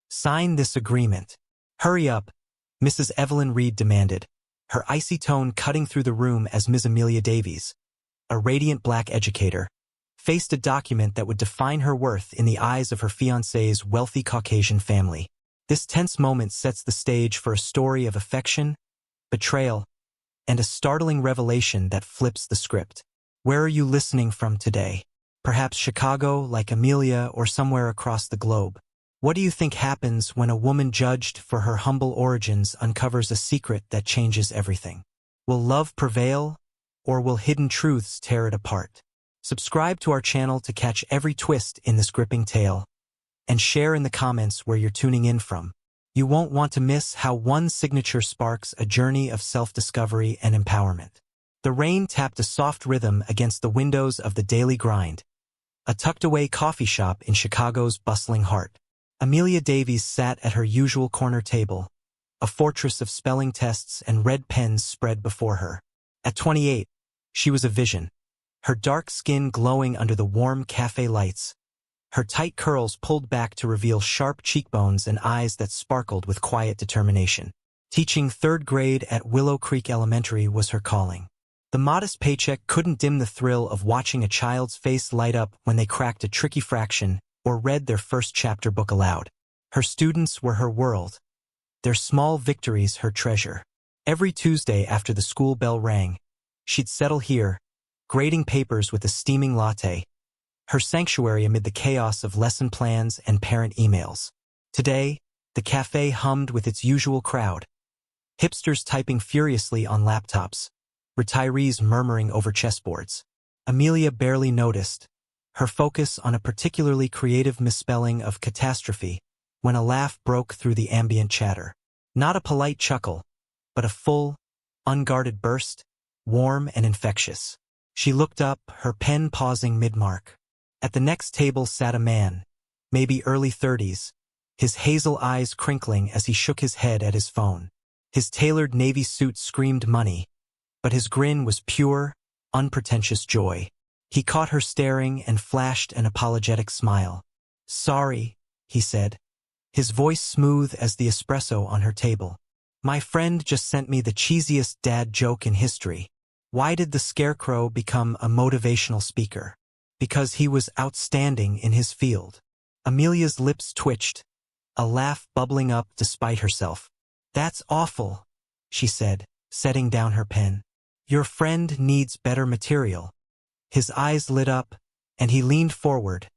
Sign this agreement. Hurry up, Mrs. Evelyn Reed demanded, her icy tone cutting through the room as Ms. Amelia Davies, a radiant black educator, faced a document that would define her worth in the eyes of her fiancé's wealthy Caucasian family. This tense moment sets the stage for a story of affection, betrayal, and a startling revelation that flips the script. Where are you listening from today? Perhaps Chicago, like Amelia, or somewhere across the globe. What do you think happens when a woman judged for her humble origins uncovers a secret that changes everything? Will love prevail, or will hidden truths tear it apart? Subscribe to our channel to catch every twist in this gripping tale, and share in the comments where you're tuning in from. You won't want to miss how one signature sparks a journey of self-discovery and empowerment. The rain tapped a soft rhythm against the windows of the Daily Grind, a tucked-away coffee shop in Chicago's bustling heart. Amelia Davies sat at her usual corner table, a fortress of spelling tests and red pens spread before her. At 28, she was a vision, her dark skin glowing under the warm cafe lights, her tight curls pulled back to reveal sharp cheekbones and eyes that sparkled with quiet determination. Teaching third grade at Willow Creek Elementary was her calling. The modest paycheck couldn't dim the thrill of watching a child's face light up when they cracked a tricky fraction or read their first chapter book aloud. Her students were her world, their small victories her treasure. Every Tuesday after the school bell rang, she'd settle here, grading papers with a steaming latte, her sanctuary amid the chaos of lesson plans and parent emails. Today, the cafe hummed with its usual crowd, hipsters typing furiously on laptops, retirees murmuring over chessboards. Amelia barely noticed, her focus on a particularly creative misspelling of catastrophe, when a laugh broke through the ambient chatter. Not a polite chuckle, but a full, unguarded burst, warm and infectious. She looked up, her pen pausing mid-mark. At the next table sat a man, maybe early 30s, his hazel eyes crinkling as he shook his head at his phone. His tailored navy suit screamed money, but his grin was pure, unpretentious joy. He caught her staring and flashed an apologetic smile. "Sorry," he said, his voice smooth as the espresso on her table. "My friend just sent me the cheesiest dad joke in history. Why did the scarecrow become a motivational speaker? Because he was outstanding in his field." Amelia's lips twitched, a laugh bubbling up despite herself. "That's awful," she said, setting down her pen. "Your friend needs better material." His eyes lit up, and he leaned forward,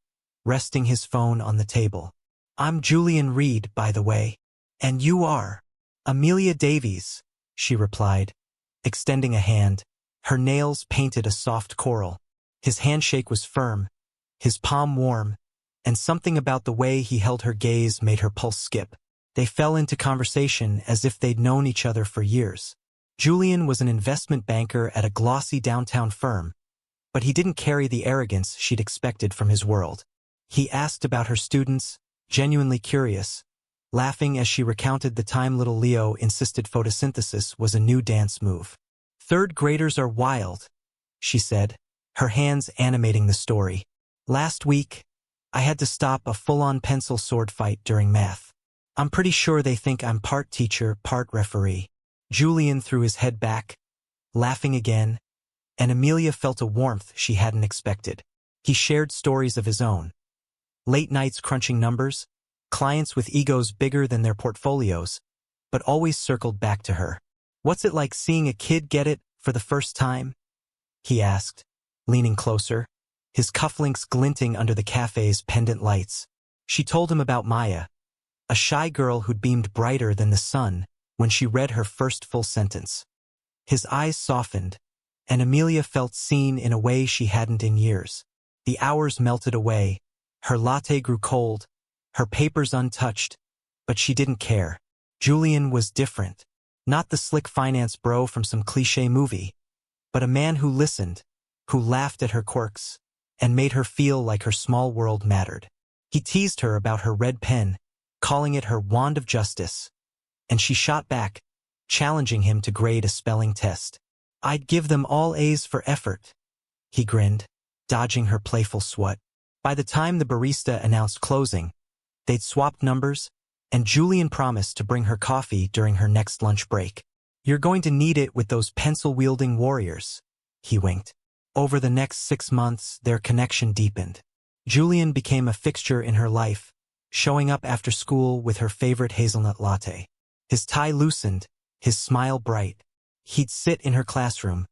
resting his phone on the table. "I'm Julian Reed, by the way. And you are?" "Amelia Davies," she replied, extending a hand. Her nails painted a soft coral. His handshake was firm, his palm warm, and something about the way he held her gaze made her pulse skip. They fell into conversation as if they'd known each other for years. Julian was an investment banker at a glossy downtown firm, but he didn't carry the arrogance she'd expected from his world. He asked about her students, genuinely curious, laughing as she recounted the time little Leo insisted photosynthesis was a new dance move. "Third graders are wild," she said, her hands animating the story. "Last week, I had to stop a full-on pencil sword fight during math. I'm pretty sure they think I'm part teacher, part referee." Julian threw his head back, laughing again, and Amelia felt a warmth she hadn't expected. He shared stories of his own. Late nights crunching numbers, clients with egos bigger than their portfolios, but always circled back to her. "What's it like seeing a kid get it for the first time?" he asked, leaning closer, his cufflinks glinting under the cafe's pendant lights. She told him about Maya, a shy girl who'd beamed brighter than the sun when she read her first full sentence. His eyes softened, and Amelia felt seen in a way she hadn't in years. The hours melted away, her latte grew cold, her papers untouched, but she didn't care. Julian was different. Not the slick finance bro from some cliché movie, but a man who listened, who laughed at her quirks, and made her feel like her small world mattered. He teased her about her red pen, calling it her wand of justice, and she shot back, challenging him to grade a spelling test. "I'd give them all A's for effort," he grinned, dodging her playful swat. By the time the barista announced closing, they'd swapped numbers, and Julian promised to bring her coffee during her next lunch break. "You're going to need it with those pencil-wielding warriors," he winked. Over the next 6 months, their connection deepened. Julian became a fixture in her life, showing up after school with her favorite hazelnut latte. His tie loosened, his smile bright. He'd sit in her classroom,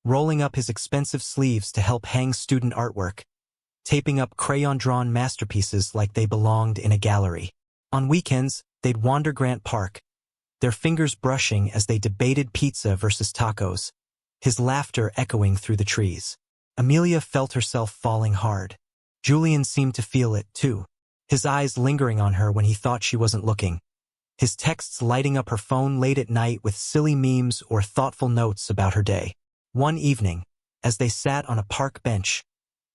rolling up his expensive sleeves to help hang student artwork, taping up crayon-drawn masterpieces like they belonged in a gallery. On weekends, they'd wander Grant Park, their fingers brushing as they debated pizza versus tacos, his laughter echoing through the trees. Amelia felt herself falling hard. Julian seemed to feel it, too, his eyes lingering on her when he thought she wasn't looking, his texts lighting up her phone late at night with silly memes or thoughtful notes about her day. One evening, as they sat on a park bench,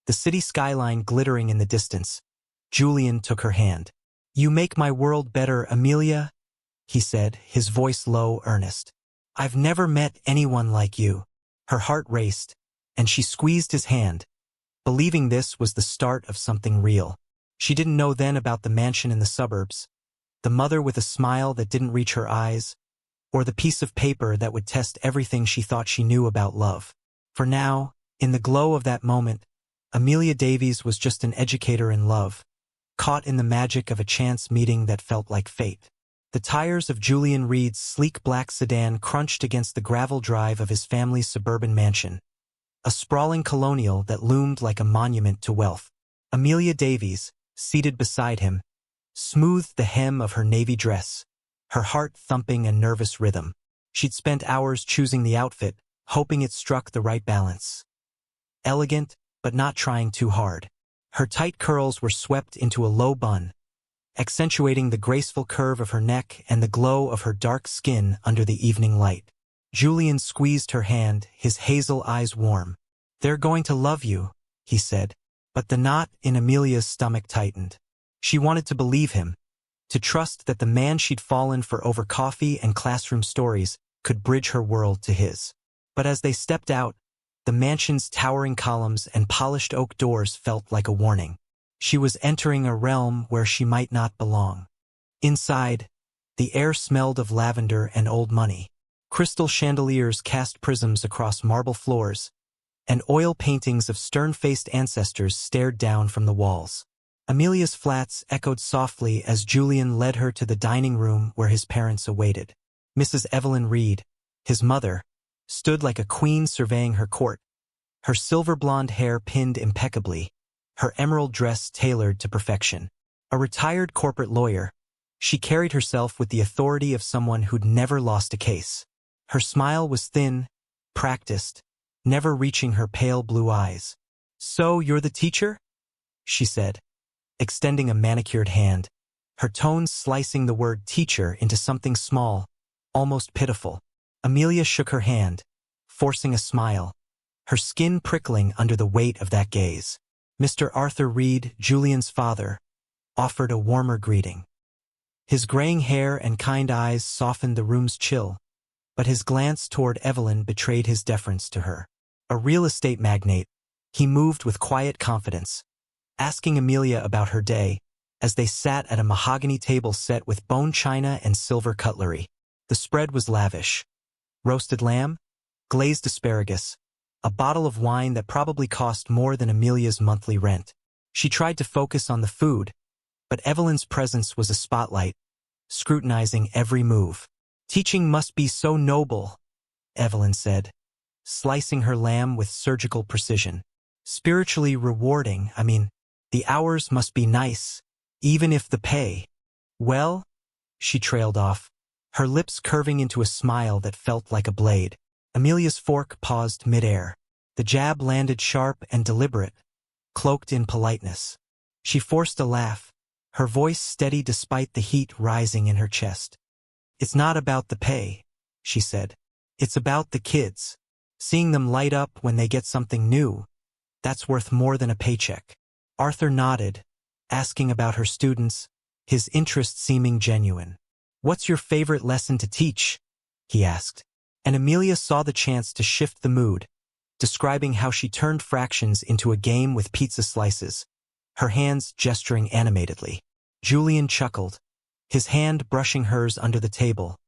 the city skyline glittering in the distance, Julian took her hand. "You make my world better, Amelia," he said, his voice low, earnest. "I've never met anyone like you." Her heart raced, and she squeezed his hand, believing this was the start of something real. She didn't know then about the mansion in the suburbs, the mother with a smile that didn't reach her eyes, or the piece of paper that would test everything she thought she knew about love. For now, in the glow of that moment, Amelia Davies was just an educator in love, caught in the magic of a chance meeting that felt like fate. The tires of Julian Reed's sleek black sedan crunched against the gravel drive of his family's suburban mansion, a sprawling colonial that loomed like a monument to wealth. Amelia Davies, seated beside him, smoothed the hem of her navy dress, her heart thumping a nervous rhythm. She'd spent hours choosing the outfit, hoping it struck the right balance. Elegant, but not trying too hard. Her tight curls were swept into a low bun, accentuating the graceful curve of her neck and the glow of her dark skin under the evening light. Julian squeezed her hand, his hazel eyes warm. "They're going to love you," he said, but the knot in Amelia's stomach tightened. She wanted to believe him, to trust that the man she'd fallen for over coffee and classroom stories could bridge her world to his. But as they stepped out, the mansion's towering columns and polished oak doors felt like a warning. She was entering a realm where she might not belong. Inside, the air smelled of lavender and old money. Crystal chandeliers cast prisms across marble floors, and oil paintings of stern-faced ancestors stared down from the walls. Amelia's flats echoed softly as Julian led her to the dining room where his parents awaited. Mrs. Evelyn Reed, his mother, stood like a queen surveying her court, her silver blonde hair pinned impeccably, her emerald dress tailored to perfection. A retired corporate lawyer, she carried herself with the authority of someone who'd never lost a case. Her smile was thin, practiced, never reaching her pale blue eyes. "So you're the teacher?" she said, extending a manicured hand, her tones slicing the word teacher into something small, almost pitiful. Amelia shook her hand, forcing a smile, her skin prickling under the weight of that gaze. Mr. Arthur Reed, Julian's father, offered a warmer greeting. His graying hair and kind eyes softened the room's chill, but his glance toward Evelyn betrayed his deference to her. A real estate magnate, he moved with quiet confidence, asking Amelia about her day as they sat at a mahogany table set with bone china and silver cutlery. The spread was lavish. Roasted lamb, glazed asparagus, a bottle of wine that probably cost more than Amelia's monthly rent. She tried to focus on the food, but Evelyn's presence was a spotlight, scrutinizing every move. "Teaching must be so noble," Evelyn said, slicing her lamb with surgical precision. "Spiritually rewarding, the hours must be nice, even if the pay." "Well," she trailed off, her lips curving into a smile that felt like a blade. Amelia's fork paused midair. The jab landed sharp and deliberate, cloaked in politeness. She forced a laugh, her voice steady despite the heat rising in her chest. "It's not about the pay," she said. "It's about the kids. Seeing them light up when they get something new, that's worth more than a paycheck." Arthur nodded, asking about her students, his interest seeming genuine. "What's your favorite lesson to teach?" he asked. And Amelia saw the chance to shift the mood, describing how she turned fractions into a game with pizza slices, her hands gesturing animatedly. Julian chuckled, his hand brushing hers under the table,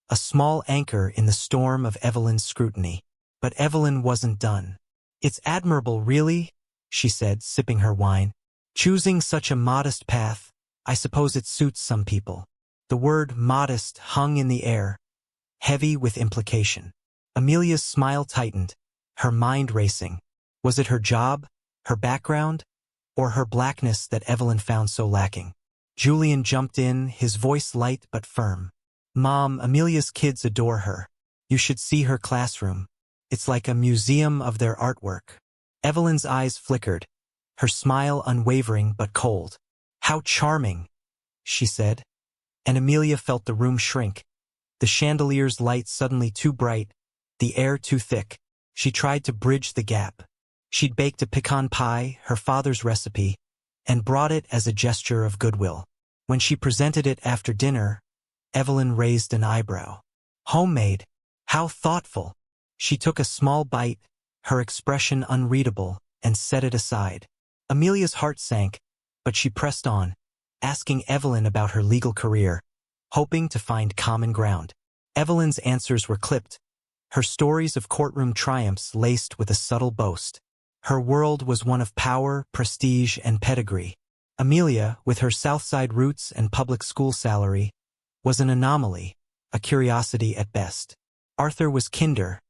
a small anchor in the storm of Evelyn's scrutiny. But Evelyn wasn't done. "It's admirable, really," she said, sipping her wine. "Choosing such a modest path, I suppose it suits some people." The word modest hung in the air, heavy with implication. Amelia's smile tightened, her mind racing. Was it her job, her background, or her blackness that Evelyn found so lacking? Julian jumped in, his voice light but firm. "Mom, Amelia's kids adore her. You should see her classroom. It's like a museum of their artwork." Evelyn's eyes flickered, her smile unwavering but cold. "How charming," she said. And Amelia felt the room shrink. The chandelier's light suddenly too bright, the air too thick. She tried to bridge the gap. She'd baked a pecan pie, her father's recipe, and brought it as a gesture of goodwill. When she presented it after dinner, Evelyn raised an eyebrow. "Homemade? How thoughtful." She took a small bite, her expression unreadable, and set it aside. Amelia's heart sank, but she pressed on, asking Evelyn about her legal career, hoping to find common ground. Evelyn's answers were clipped, her stories of courtroom triumphs laced with a subtle boast. Her world was one of power, prestige, and pedigree. Amelia, with her Southside roots and public school salary, was an anomaly, a curiosity at best. Arthur was kinder,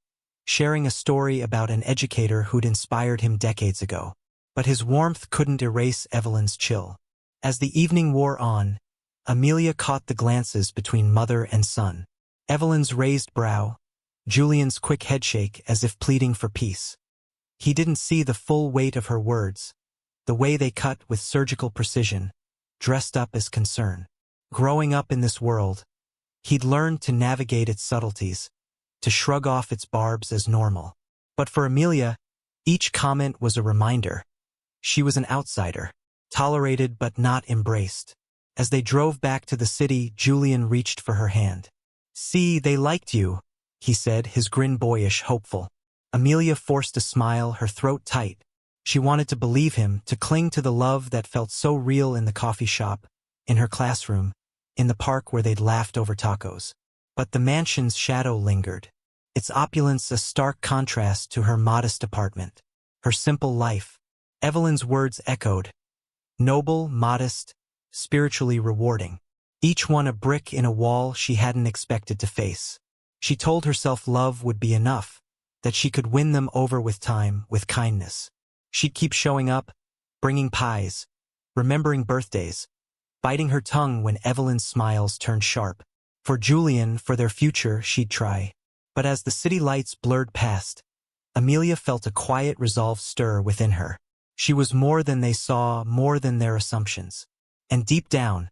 sharing a story about an educator who'd inspired him decades ago. But his warmth couldn't erase Evelyn's chill. As the evening wore on, Amelia caught the glances between mother and son. Evelyn's raised brow, Julian's quick headshake as if pleading for peace. He didn't see the full weight of her words, the way they cut with surgical precision, dressed up as concern. Growing up in this world, he'd learned to navigate its subtleties, to shrug off its barbs as normal. But for Amelia, each comment was a reminder. She was an outsider, tolerated but not embraced. As they drove back to the city, Julian reached for her hand. "See, they liked you," he said, his grin boyish, hopeful. Amelia forced a smile, her throat tight. She wanted to believe him, to cling to the love that felt so real in the coffee shop, in her classroom, in the park where they'd laughed over tacos. But the mansion's shadow lingered, its opulence a stark contrast to her modest apartment, her simple life. Evelyn's words echoed, noble, modest, spiritually rewarding. Each one a brick in a wall she hadn't expected to face. She told herself love would be enough, that she could win them over with time, with kindness. She'd keep showing up, bringing pies, remembering birthdays, biting her tongue when Evelyn's smiles turned sharp. For Julian, for their future, she'd try. But as the city lights blurred past, Amelia felt a quiet resolve stir within her. She was more than they saw, more than their assumptions. And deep down,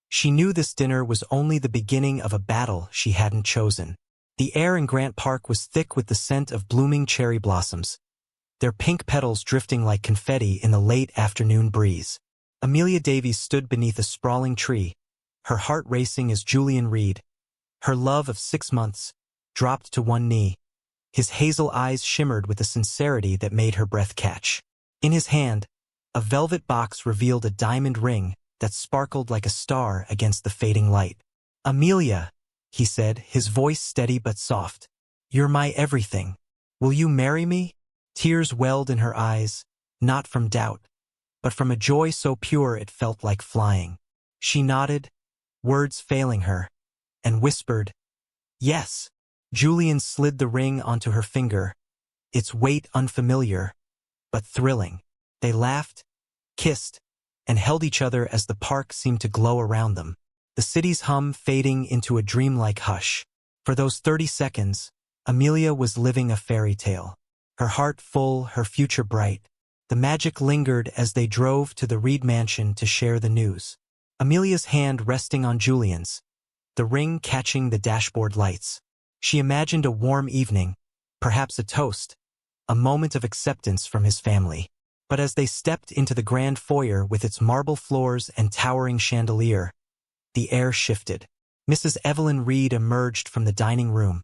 she knew this dinner was only the beginning of a battle she hadn't chosen. The air in Grant Park was thick with the scent of blooming cherry blossoms, their pink petals drifting like confetti in the late afternoon breeze. Amelia Davies stood beneath a sprawling tree, her heart racing as Julian Reed, her love of 6 months, dropped to one knee. His hazel eyes shimmered with a sincerity that made her breath catch. In his hand, a velvet box revealed a diamond ring that sparkled like a star against the fading light. "Amelia," he said, his voice steady but soft, "you're my everything. Will you marry me?" Tears welled in her eyes, not from doubt, but from a joy so pure it felt like flying. She nodded, words failing her, and whispered, "Yes." Julian slid the ring onto her finger, its weight unfamiliar, but thrilling. They laughed, kissed, and held each other as the park seemed to glow around them, the city's hum fading into a dreamlike hush. For those 30 seconds, Amelia was living a fairy tale. Her heart full, her future bright. The magic lingered as they drove to the Reed mansion to share the news. Amelia's hand resting on Julian's, the ring catching the dashboard lights. She imagined a warm evening, perhaps a toast, a moment of acceptance from his family. But as they stepped into the grand foyer with its marble floors and towering chandelier, the air shifted. Mrs. Evelyn Reed emerged from the dining room,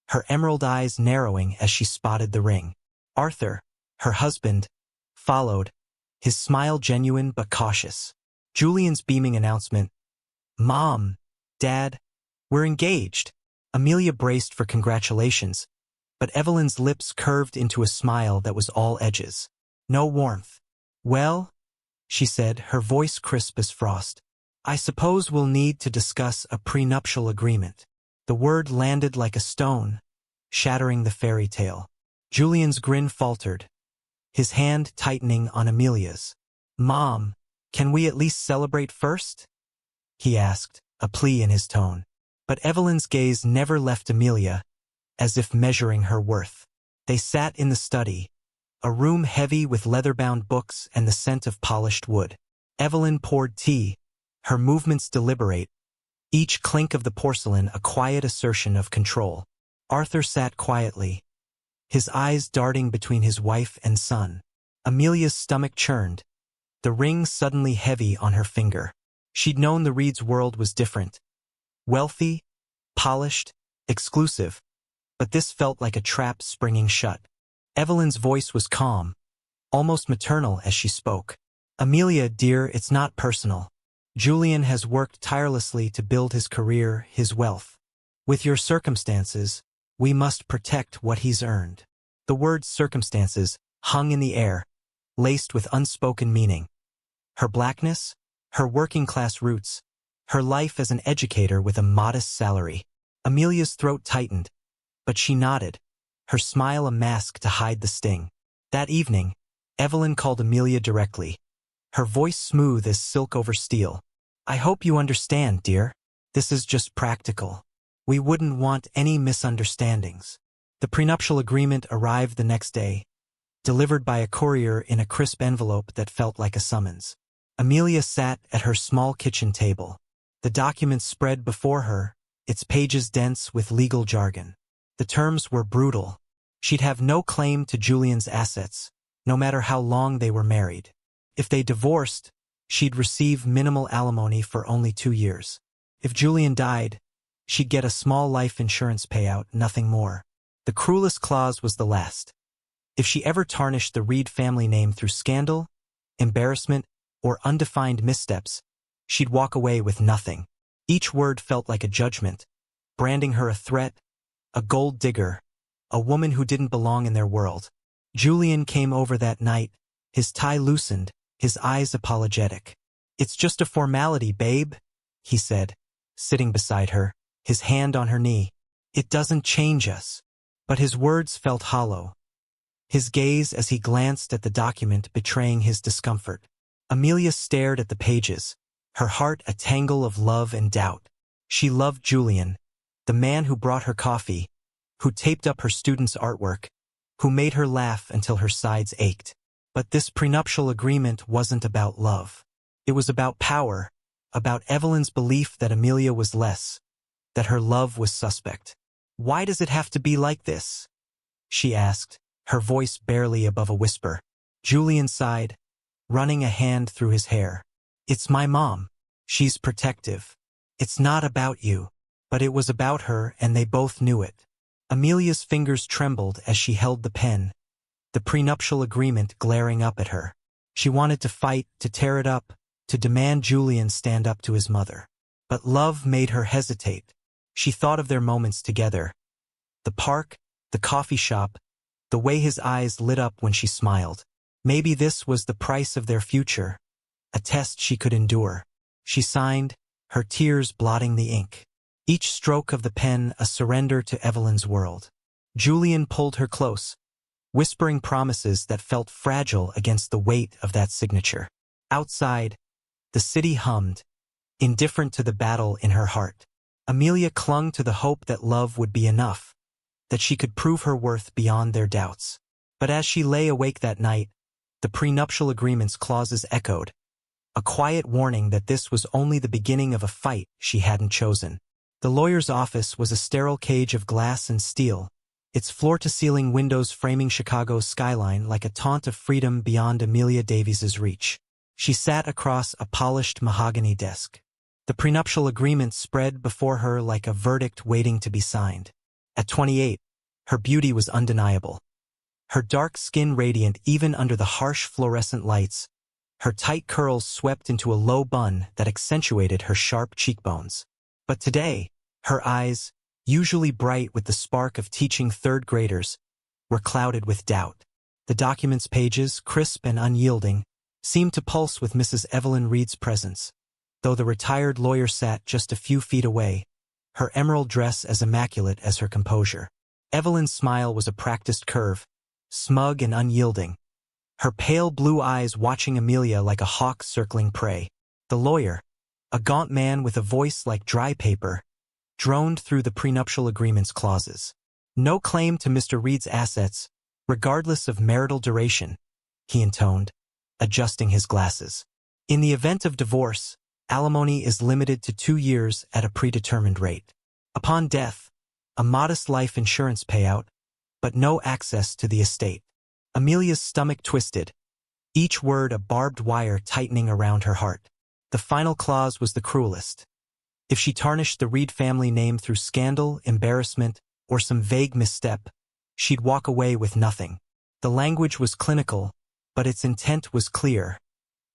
her emerald eyes narrowing as she spotted the ring. Arthur, her husband, followed, his smile genuine but cautious. Julian's beaming announcement, "Mom, Dad, we're engaged. Amelia braced for congratulations, but Evelyn's lips curved into a smile that was all edges. No warmth. Well, she said, her voice crisp as frost, I suppose we'll need to discuss a prenuptial agreement. The word landed like a stone, shattering the fairy tale. Julian's grin faltered, his hand tightening on Amelia's. Mom, can we at least celebrate first? He asked, a plea in his tone. But Evelyn's gaze never left Amelia, as if measuring her worth. They sat in the study, a room heavy with leather-bound books and the scent of polished wood. Evelyn poured tea, her movements deliberate, each clink of the porcelain a quiet assertion of control. Arthur sat quietly, his eyes darting between his wife and son. Amelia's stomach churned, the ring suddenly heavy on her finger. She'd known the Reed's world was different. Wealthy, polished, exclusive, but this felt like a trap springing shut. Evelyn's voice was calm, almost maternal as she spoke. Amelia, dear, it's not personal. Julian has worked tirelessly to build his career, his wealth. With your circumstances, we must protect what he's earned. The word circumstances hung in the air, laced with unspoken meaning. Her blackness, her working-class roots, her life as an educator with a modest salary. Amelia's throat tightened, but she nodded, her smile a mask to hide the sting. That evening, Evelyn called Amelia directly, her voice smooth as silk over steel. I hope you understand, dear. This is just practical. We wouldn't want any misunderstandings. The prenuptial agreement arrived the next day, delivered by a courier in a crisp envelope that felt like a summons. Amelia sat at her small kitchen table. The document spread before her, its pages dense with legal jargon. The terms were brutal. She'd have no claim to Julian's assets, no matter how long they were married. If they divorced, she'd receive minimal alimony for only 2 years. If Julian died, she'd get a small life insurance payout, nothing more. The cruelest clause was the last. If she ever tarnished the Reed family name through scandal, embarrassment, or undefined missteps, she'd walk away with nothing. Each word felt like a judgment, branding her a threat, a gold digger, a woman who didn't belong in their world. Julian came over that night, his tie loosened, his eyes apologetic. It's just a formality, babe, he said, sitting beside her, his hand on her knee. It doesn't change us. But his words felt hollow, his gaze as he glanced at the document betraying his discomfort. Amelia stared at the pages, her heart a tangle of love and doubt. She loved Julian, the man who brought her coffee, who taped up her students' artwork, who made her laugh until her sides ached. But this prenuptial agreement wasn't about love. It was about power, about Evelyn's belief that Amelia was less, that her love was suspect. Why does it have to be like this? She asked, her voice barely above a whisper. Julian sighed, running a hand through his hair. It's my mom. She's protective. It's not about you. But it was about her, and they both knew it. Amelia's fingers trembled as she held the pen, the prenuptial agreement glaring up at her. She wanted to fight, to tear it up, to demand Julian stand up to his mother. But love made her hesitate. She thought of their moments together. The park, the coffee shop, the way his eyes lit up when she smiled. Maybe this was the price of their future, a test she could endure. She signed, her tears blotting the ink. Each stroke of the pen a surrender to Evelyn's world. Julian pulled her close, whispering promises that felt fragile against the weight of that signature. Outside, the city hummed, indifferent to the battle in her heart. Amelia clung to the hope that love would be enough, that she could prove her worth beyond their doubts. But as she lay awake that night, the prenuptial agreement's clauses echoed, a quiet warning that this was only the beginning of a fight she hadn't chosen. The lawyer's office was a sterile cage of glass and steel, its floor-to-ceiling windows framing Chicago's skyline like a taunt of freedom beyond Amelia Davies's reach. She sat across a polished mahogany desk. The prenuptial agreement spread before her like a verdict waiting to be signed. At 28, her beauty was undeniable. Her dark skin radiant even under the harsh fluorescent lights, her tight curls swept into a low bun that accentuated her sharp cheekbones. But today, her eyes, usually bright with the spark of teaching third graders, were clouded with doubt. The document's pages, crisp and unyielding, seemed to pulse with Mrs. Evelyn Reed's presence. Though the retired lawyer sat just a few feet away, her emerald dress as immaculate as her composure. Evelyn's smile was a practiced curve, smug and unyielding, her pale blue eyes watching Amelia like a hawk circling prey. The lawyer, a gaunt man with a voice like dry paper, droned through the prenuptial agreement's clauses. No claim to Mr. Reed's assets, regardless of marital duration, he intoned, adjusting his glasses. In the event of divorce, alimony is limited to 2 years at a predetermined rate. Upon death, a modest life insurance payout, but no access to the estate. Amelia's stomach twisted, each word a barbed wire tightening around her heart. The final clause was the cruelest. If she tarnished the Reed family name through scandal, embarrassment, or some vague misstep, she'd walk away with nothing. The language was clinical, but its intent was clear.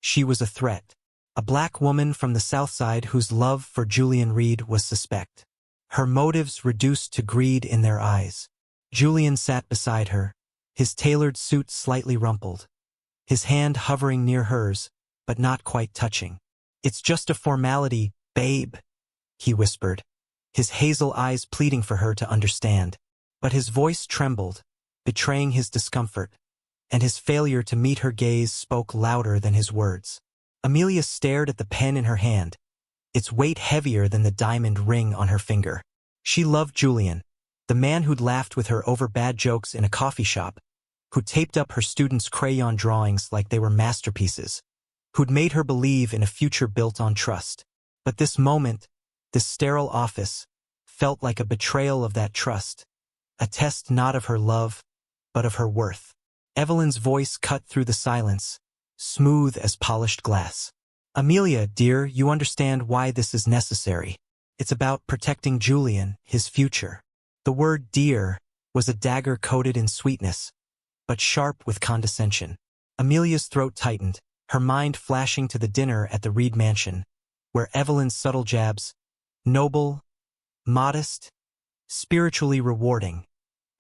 She was a threat. A black woman from the South Side whose love for Julian Reed was suspect. Her motives reduced to greed in their eyes. Julian sat beside her, his tailored suit slightly rumpled, his hand hovering near hers, but not quite touching. "It's just a formality, babe," he whispered, his hazel eyes pleading for her to understand. But his voice trembled, betraying his discomfort, and his failure to meet her gaze spoke louder than his words. Amelia stared at the pen in her hand, its weight heavier than the diamond ring on her finger. She loved Julian, the man who'd laughed with her over bad jokes in a coffee shop, who taped up her students' crayon drawings like they were masterpieces, who'd made her believe in a future built on trust. But this moment, this sterile office, felt like a betrayal of that trust, a test not of her love, but of her worth. Evelyn's voice cut through the silence, smooth as polished glass. "Amelia, dear, you understand why this is necessary. It's about protecting Julian, his future." The word dear was a dagger coated in sweetness, but sharp with condescension. Amelia's throat tightened, her mind flashing to the dinner at the Reed mansion, where Evelyn's subtle jabs, noble, modest, spiritually rewarding,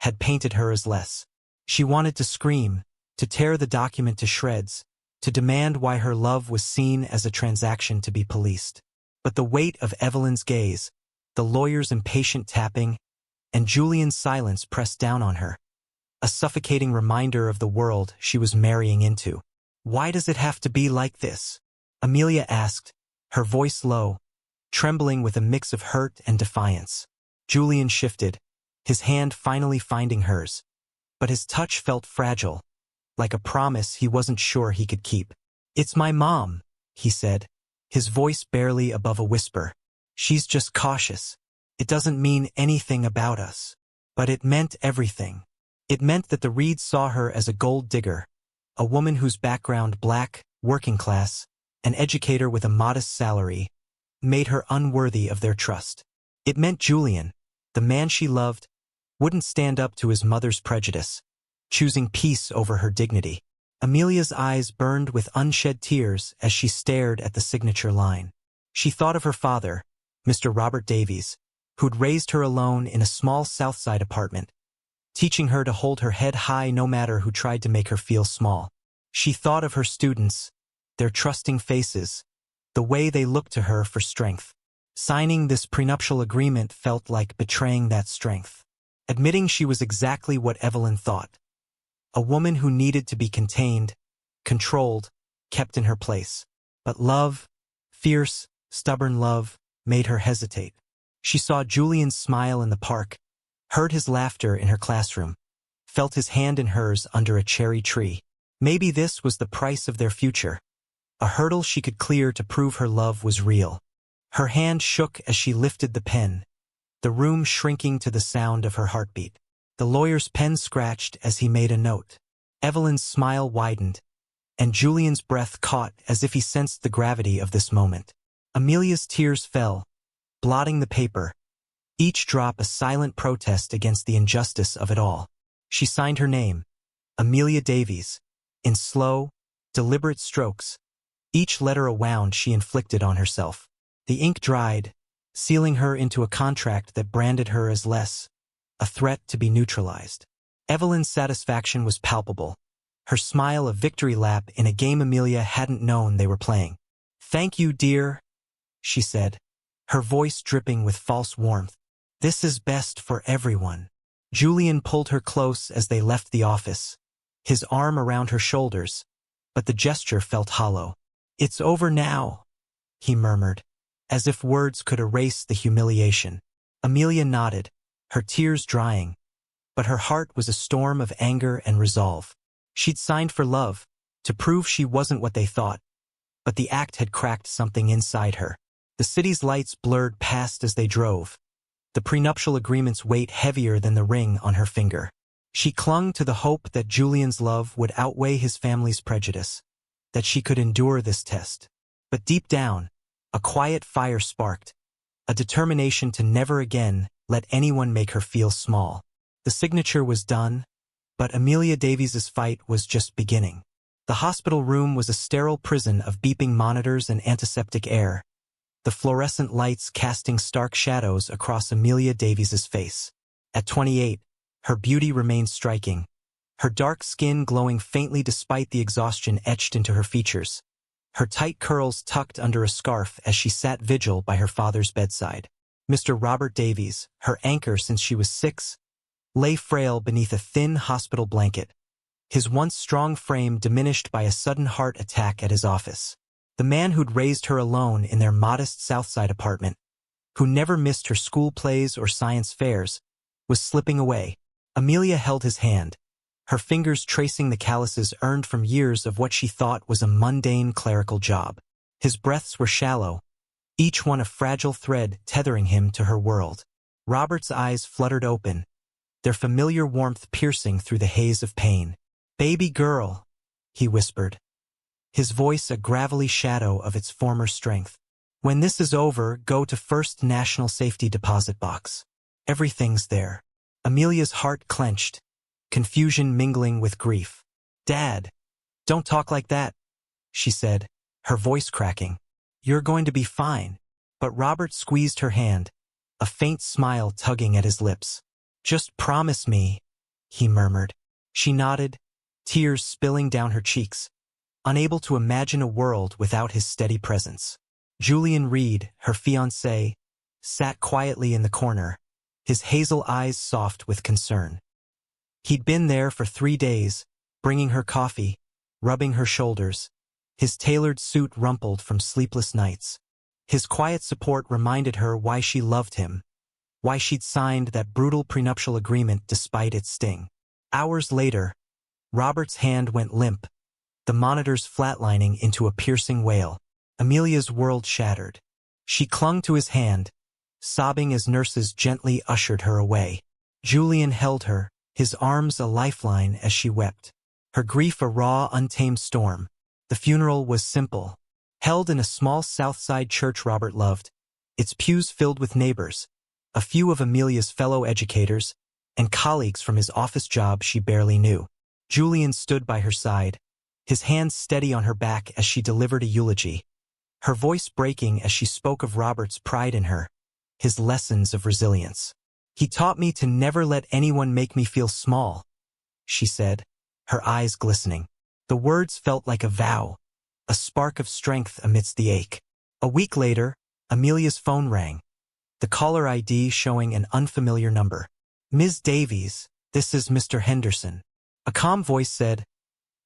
had painted her as less. She wanted to scream, to tear the document to shreds, to demand why her love was seen as a transaction to be policed. But the weight of Evelyn's gaze, the lawyer's impatient tapping, and Julian's silence pressed down on her, a suffocating reminder of the world she was marrying into. "Why does it have to be like this?" Amelia asked, her voice low, trembling with a mix of hurt and defiance. Julian shifted, his hand finally finding hers, but his touch felt fragile, like a promise he wasn't sure he could keep. "It's my mom," he said, his voice barely above a whisper. "She's just cautious. It doesn't mean anything about us." But it meant everything. It meant that the Reeds saw her as a gold digger, a woman whose background, black, working class, an educator with a modest salary, made her unworthy of their trust. It meant Julian, the man she loved, wouldn't stand up to his mother's prejudice, choosing peace over her dignity. Amelia's eyes burned with unshed tears as she stared at the signature line. She thought of her father, Mr. Robert Davies, who'd raised her alone in a small South Side apartment, teaching her to hold her head high no matter who tried to make her feel small. She thought of her students, their trusting faces, the way they looked to her for strength. Signing this prenuptial agreement felt like betraying that strength. Admitting she was exactly what Evelyn thought. A woman who needed to be contained, controlled, kept in her place. But love, fierce, stubborn love, made her hesitate. She saw Julian's smile in the park, heard his laughter in her classroom, felt his hand in hers under a cherry tree. Maybe this was the price of their future, a hurdle she could clear to prove her love was real. Her hand shook as she lifted the pen, the room shrinking to the sound of her heartbeat. The lawyer's pen scratched as he made a note. Evelyn's smile widened, and Julian's breath caught as if he sensed the gravity of this moment. Amelia's tears fell, blotting the paper, each drop a silent protest against the injustice of it all. She signed her name, Amelia Davies, in slow, deliberate strokes, each letter a wound she inflicted on herself. The ink dried, sealing her into a contract that branded her as less, a threat to be neutralized. Evelyn's satisfaction was palpable, her smile a victory lap in a game Amelia hadn't known they were playing. "Thank you, dear," she said, her voice dripping with false warmth. "This is best for everyone." Julian pulled her close as they left the office, his arm around her shoulders, but the gesture felt hollow. "It's over now," he murmured, as if words could erase the humiliation. Amelia nodded, her tears drying, but her heart was a storm of anger and resolve. She'd signed for love, to prove she wasn't what they thought, but the act had cracked something inside her. The city's lights blurred past as they drove, the prenuptial agreement's weight heavier than the ring on her finger. She clung to the hope that Julian's love would outweigh his family's prejudice, that she could endure this test. But deep down, a quiet fire sparked, a determination to never again let anyone make her feel small. The signature was done, but Amelia Davies's fight was just beginning. The hospital room was a sterile prison of beeping monitors and antiseptic air, the fluorescent lights casting stark shadows across Amelia Davies's face. At 28, her beauty remained striking, her dark skin glowing faintly despite the exhaustion etched into her features, her tight curls tucked under a scarf as she sat vigil by her father's bedside. Mr. Robert Davies, her anchor since she was 6, lay frail beneath a thin hospital blanket, his once strong frame diminished by a sudden heart attack at his office. The man who'd raised her alone in their modest Southside apartment, who never missed her school plays or science fairs, was slipping away. Amelia held his hand, her fingers tracing the calluses earned from years of what she thought was a mundane clerical job. His breaths were shallow, each one a fragile thread tethering him to her world. Robert's eyes fluttered open, their familiar warmth piercing through the haze of pain. "Baby girl," he whispered, his voice a gravelly shadow of its former strength. "When this is over, go to First National Safety Deposit Box. Everything's there." Amelia's heart clenched, confusion mingling with grief. "Dad, don't talk like that," she said, her voice cracking. "You're going to be fine." But Robert squeezed her hand, a faint smile tugging at his lips. "Just promise me," he murmured. She nodded, tears spilling down her cheeks, unable to imagine a world without his steady presence. Julian Reed, her fiancé, sat quietly in the corner, his hazel eyes soft with concern. He'd been there for 3 days, bringing her coffee, rubbing her shoulders, his tailored suit rumpled from sleepless nights. His quiet support reminded her why she loved him, why she'd signed that brutal prenuptial agreement despite its sting. Hours later, Robert's hand went limp, the monitors flatlining into a piercing wail. Amelia's world shattered. She clung to his hand, sobbing as nurses gently ushered her away. Julian held her, his arms a lifeline as she wept, her grief a raw, untamed storm. The funeral was simple, held in a small Southside church Robert loved, its pews filled with neighbors, a few of Amelia's fellow educators, and colleagues from his office job she barely knew. Julian stood by her side, his hands steady on her back as she delivered a eulogy, her voice breaking as she spoke of Robert's pride in her, his lessons of resilience. "He taught me to never let anyone make me feel small," she said, her eyes glistening. The words felt like a vow, a spark of strength amidst the ache. A week later, Amelia's phone rang, the caller ID showing an unfamiliar number. "Ms. Davies, this is Mr. Henderson." A calm voice said,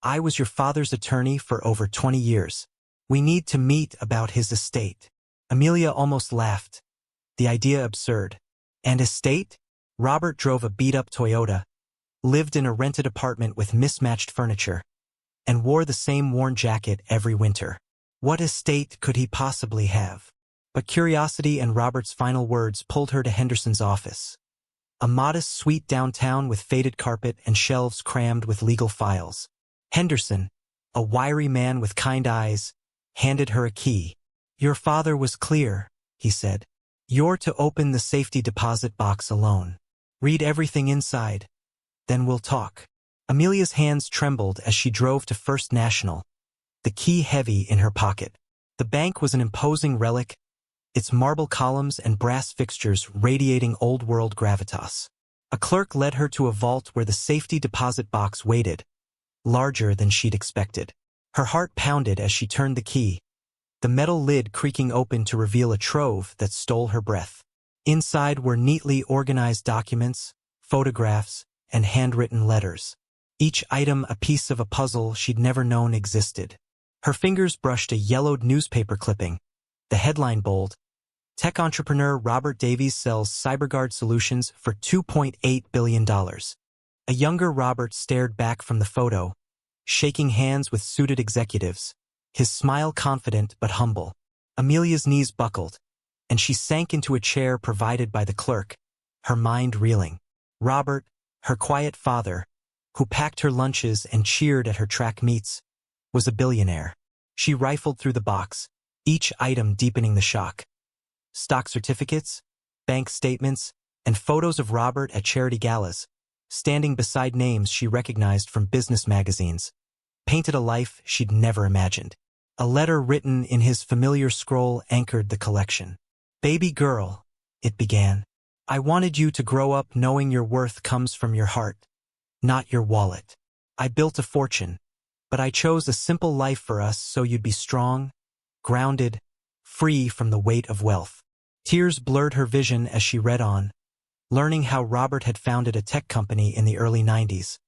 "I was your father's attorney for over 20 years. We need to meet about his estate." Amelia almost laughed, the idea absurd. And estate? Robert drove a beat-up Toyota, lived in a rented apartment with mismatched furniture, and wore the same worn jacket every winter. What estate could he possibly have? But curiosity and Robert's final words pulled her to Henderson's office. A modest suite downtown with faded carpet and shelves crammed with legal files. Henderson, a wiry man with kind eyes, handed her a key. "Your father was clear," he said. "You're to open the safety deposit box alone. Read everything inside. Then we'll talk." Amelia's hands trembled as she drove to First National, the key heavy in her pocket. The bank was an imposing relic, its marble columns and brass fixtures radiating old-world gravitas. A clerk led her to a vault where the safety deposit box waited, larger than she'd expected. Her heart pounded as she turned the key, the metal lid creaking open to reveal a trove that stole her breath. Inside were neatly organized documents, photographs, and handwritten letters. Each item a piece of a puzzle she'd never known existed. Her fingers brushed a yellowed newspaper clipping. The headline bold, "Tech entrepreneur Robert Davies sells CyberGuard solutions for $2.8 billion. A younger Robert stared back from the photo, shaking hands with suited executives, his smile confident but humble. Amelia's knees buckled, and she sank into a chair provided by the clerk, her mind reeling. Robert, her quiet father, who packed her lunches and cheered at her track meets, was a billionaire. She rifled through the box, each item deepening the shock. Stock certificates, bank statements, and photos of Robert at charity galas, standing beside names she recognized from business magazines, painted a life she'd never imagined. A letter written in his familiar scroll anchored the collection. "Baby girl," it began, "I wanted you to grow up knowing your worth comes from your heart, not your wallet. I built a fortune, but I chose a simple life for us so you'd be strong, grounded, free from the weight of wealth." Tears blurred her vision as she read on, learning how Robert had founded a tech company in the early 90s,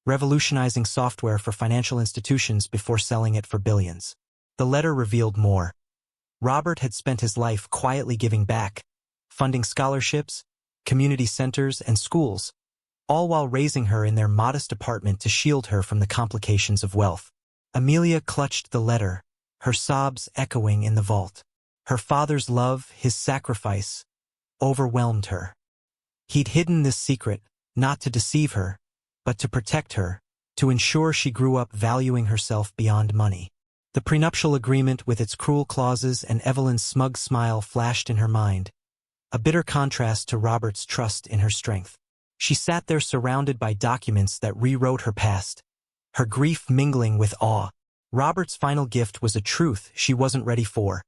revolutionizing software for financial institutions before selling it for billions. The letter revealed more. Robert had spent his life quietly giving back, funding scholarships, community centers, and schools, all while raising her in their modest apartment to shield her from the complications of wealth. Amelia clutched the letter, her sobs echoing in the vault. Her father's love, his sacrifice, overwhelmed her. He'd hidden this secret, not to deceive her, but to protect her, to ensure she grew up valuing herself beyond money. The prenuptial agreement with its cruel clauses and Evelyn's smug smile flashed in her mind, a bitter contrast to Robert's trust in her strength. She sat there surrounded by documents that rewrote her past, her grief mingling with awe. Robert's final gift was a truth she wasn't ready for,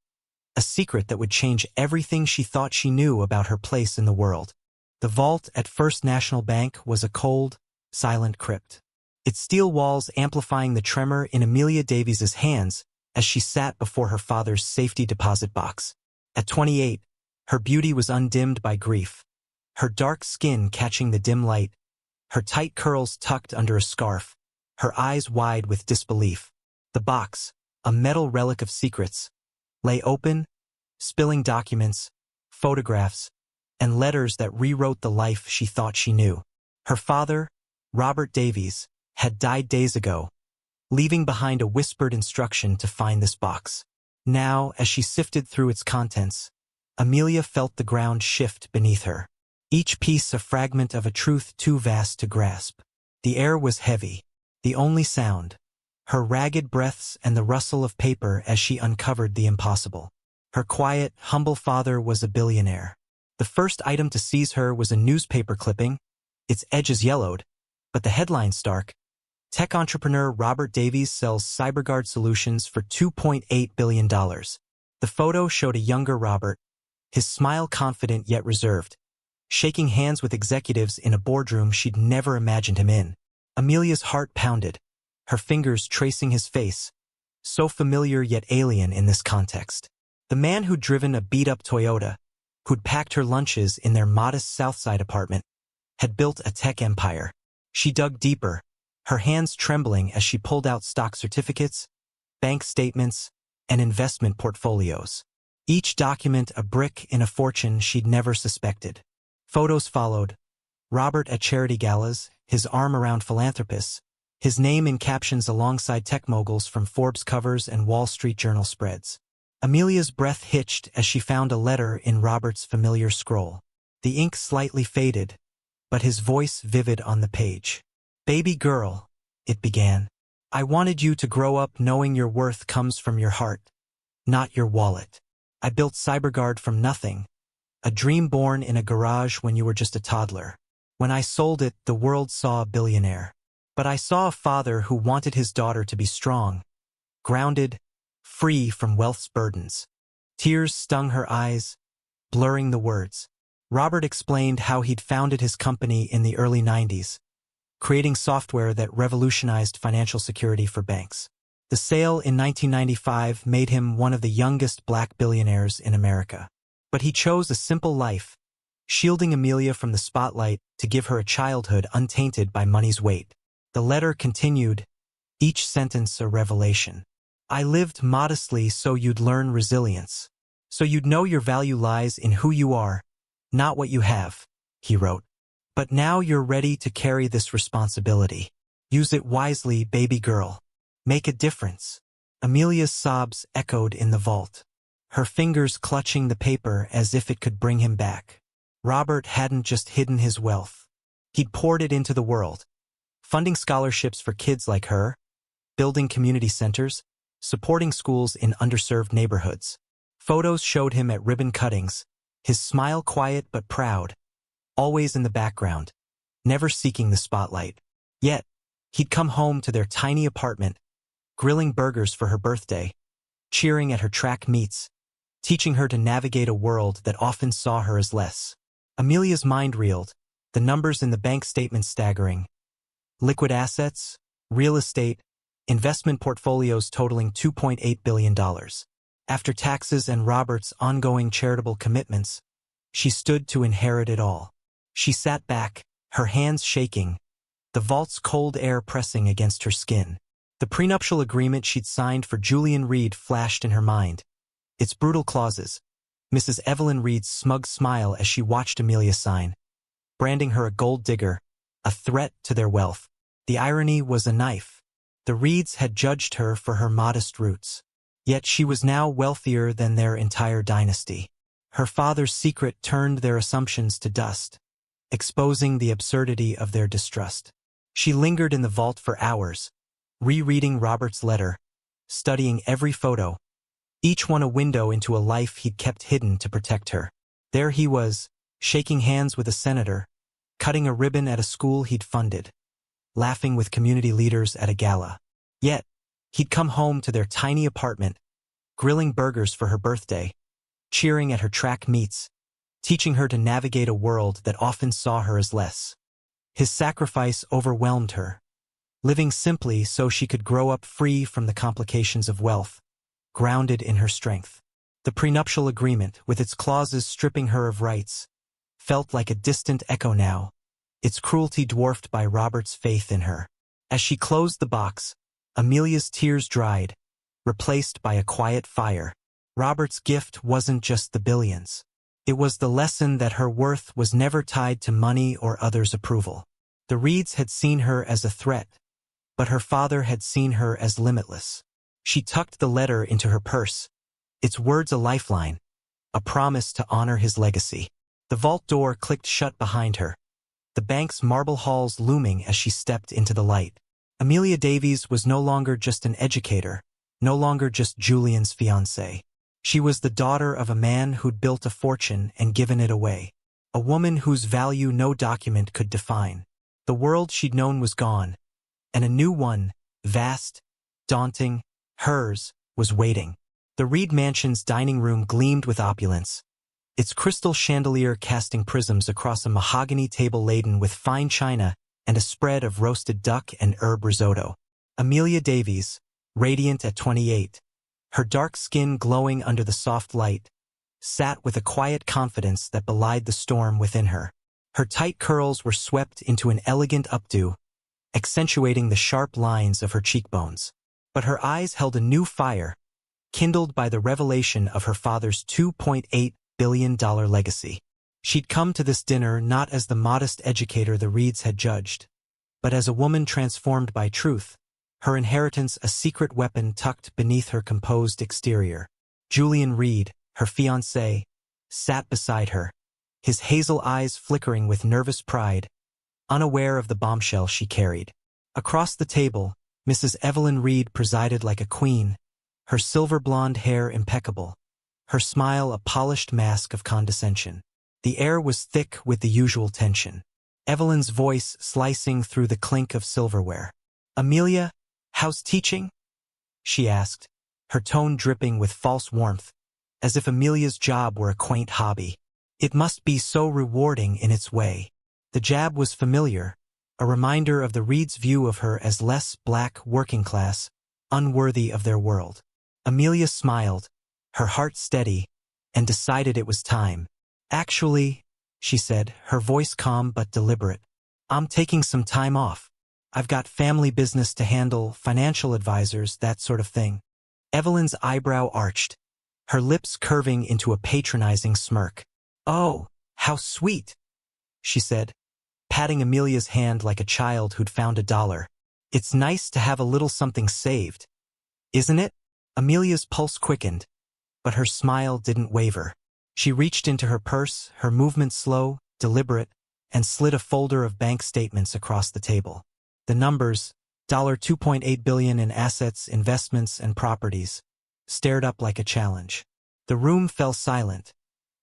a secret that would change everything she thought she knew about her place in the world. The vault at First National Bank was a cold, silent crypt, its steel walls amplifying the tremor in Amelia Davies's hands as she sat before her father's safety deposit box. At 28, her beauty was undimmed by grief, her dark skin catching the dim light, her tight curls tucked under a scarf, her eyes wide with disbelief. The box, a metal relic of secrets, lay open, spilling documents, photographs, and letters that rewrote the life she thought she knew. Her father, Robert Davies, had died days ago, leaving behind a whispered instruction to find this box. Now, as she sifted through its contents, Amelia felt the ground shift beneath her, each piece a fragment of a truth too vast to grasp. The air was heavy, the only sound, her ragged breaths and the rustle of paper as she uncovered the impossible. Her quiet, humble father was a billionaire. The first item to seize her was a newspaper clipping, its edges yellowed, but the headline stark. Tech entrepreneur Robert Davies sells CyberGuard solutions for $2.8 billion. The photo showed a younger Robert, his smile confident yet reserved, shaking hands with executives in a boardroom she'd never imagined him in. Amelia's heart pounded, her fingers tracing his face, so familiar yet alien in this context. The man who'd driven a beat-up Toyota, who'd packed her lunches in their modest Southside apartment, had built a tech empire. She dug deeper, her hands trembling as she pulled out stock certificates, bank statements, and investment portfolios. Each document a brick in a fortune she'd never suspected. Photos followed. Robert at charity galas, his arm around philanthropists, his name in captions alongside tech moguls from Forbes covers and Wall Street Journal spreads. Amelia's breath hitched as she found a letter in Robert's familiar scroll. The ink slightly faded, but his voice vivid on the page. "Baby girl," it began, "I wanted you to grow up knowing your worth comes from your heart, not your wallet. I built CyberGuard from nothing, a dream born in a garage when you were just a toddler. When I sold it, the world saw a billionaire. But I saw a father who wanted his daughter to be strong, grounded, free from wealth's burdens. Tears stung her eyes, blurring the words. Robert explained how he'd founded his company in the early 90s, creating software that revolutionized financial security for banks. The sale in 1995 made him one of the youngest black billionaires in America. But he chose a simple life, shielding Amelia from the spotlight to give her a childhood untainted by money's weight. The letter continued, each sentence a revelation. I lived modestly so you'd learn resilience. So you'd know your value lies in who you are, not what you have, he wrote. But now you're ready to carry this responsibility. Use it wisely, baby girl. Make a difference. Amelia's sobs echoed in the vault, her fingers clutching the paper as if it could bring him back. Robert hadn't just hidden his wealth. He'd poured it into the world, funding scholarships for kids like her, building community centers, supporting schools in underserved neighborhoods. Photos showed him at ribbon cuttings, his smile quiet but proud, always in the background, never seeking the spotlight. Yet, he'd come home to their tiny apartment, grilling burgers for her birthday, cheering at her track meets, teaching her to navigate a world that often saw her as less. Amelia's mind reeled, the numbers in the bank statement staggering. Liquid assets, real estate, investment portfolios totaling $2.8 billion. After taxes and Robert's ongoing charitable commitments, she stood to inherit it all. She sat back, her hands shaking, the vault's cold air pressing against her skin. The prenuptial agreement she'd signed for Julian Reed flashed in her mind. Its brutal clauses, Mrs. Evelyn Reed's smug smile as she watched Amelia sign, branding her a gold digger, a threat to their wealth. The irony was a knife. The Reeds had judged her for her modest roots. Yet she was now wealthier than their entire dynasty. Her father's secret turned their assumptions to dust, exposing the absurdity of their distrust. She lingered in the vault for hours, rereading Robert's letter, studying every photo, each one a window into a life he'd kept hidden to protect her. There he was, shaking hands with a senator, cutting a ribbon at a school he'd funded, laughing with community leaders at a gala. Yet, he'd come home to their tiny apartment, grilling burgers for her birthday, cheering at her track meets, teaching her to navigate a world that often saw her as less. His sacrifice overwhelmed her, living simply so she could grow up free from the complications of wealth, grounded in her strength. The prenuptial agreement, with its clauses stripping her of rights, felt like a distant echo now, its cruelty dwarfed by Robert's faith in her. As she closed the box, Amelia's tears dried, replaced by a quiet fire. Robert's gift wasn't just the billions. It was the lesson that her worth was never tied to money or others' approval. The Reeds had seen her as a threat, but her father had seen her as limitless. She tucked the letter into her purse, its words a lifeline, a promise to honor his legacy. The vault door clicked shut behind her, the bank's marble halls looming as she stepped into the light. Amelia Davies was no longer just an educator, no longer just Julian's fiancée. She was the daughter of a man who'd built a fortune and given it away, a woman whose value no document could define. The world she'd known was gone, and a new one, vast, daunting, hers, was waiting. The Reed Mansion's dining room gleamed with opulence, its crystal chandelier casting prisms across a mahogany table laden with fine china and a spread of roasted duck and herb risotto. Amelia Davies, radiant at 28, her dark skin glowing under the soft light, sat with a quiet confidence that belied the storm within her. Her tight curls were swept into an elegant updo, accentuating the sharp lines of her cheekbones. But her eyes held a new fire, kindled by the revelation of her father's $2.8 billion legacy. She'd come to this dinner not as the modest educator the Reeds had judged, but as a woman transformed by truth, her inheritance a secret weapon tucked beneath her composed exterior. Julian Reed, her fiancé, sat beside her, his hazel eyes flickering with nervous pride, unaware of the bombshell she carried. Across the table, Mrs. Evelyn Reed presided like a queen, her silver blonde hair impeccable, her smile a polished mask of condescension. The air was thick with the usual tension, Evelyn's voice slicing through the clink of silverware. "Amelia, how's teaching?" she asked, her tone dripping with false warmth, as if Amelia's job were a quaint hobby. It must be so rewarding in its way. The jab was familiar, a reminder of the Reeds' view of her as less black, working class, unworthy of their world. Amelia smiled, her heart steady, and decided it was time. Actually, she said, her voice calm but deliberate, I'm taking some time off. I've got family business to handle, financial advisors, that sort of thing. Evelyn's eyebrow arched, her lips curving into a patronizing smirk. Oh, how sweet, she said, patting Amelia's hand like a child who'd found $1. It's nice to have a little something saved, isn't it? Amelia's pulse quickened, but her smile didn't waver. She reached into her purse, her movement slow, deliberate, and slid a folder of bank statements across the table. The numbers, $2.8 billion in assets, investments, and properties, stared up like a challenge. The room fell silent,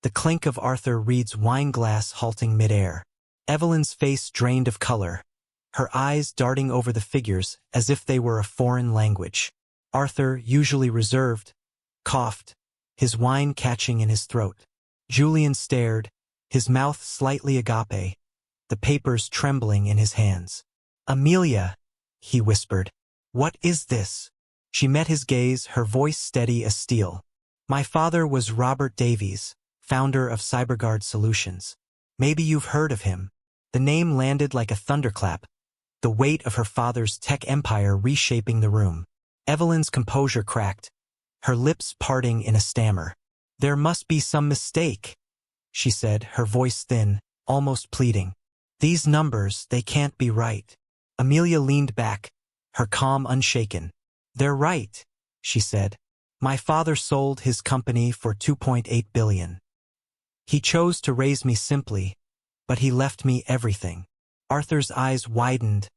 the clink of Arthur Reed's wine glass halting midair. Evelyn's face drained of color, her eyes darting over the figures as if they were a foreign language. Arthur, usually reserved, coughed, his wine catching in his throat. Julian stared, his mouth slightly agape, the papers trembling in his hands. Amelia, he whispered. What is this? She met his gaze, her voice steady as steel. My father was Robert Davies, founder of CyberGuard Solutions. Maybe you've heard of him. The name landed like a thunderclap, the weight of her father's tech empire reshaping the room. Evelyn's composure cracked, her lips parting in a stammer. There must be some mistake, she said, her voice thin, almost pleading. These numbers, they can't be right. Amelia leaned back, her calm unshaken. They're right, she said. My father sold his company for $2.8 billion. He chose to raise me simply, but he left me everything. Arthur's eyes widened,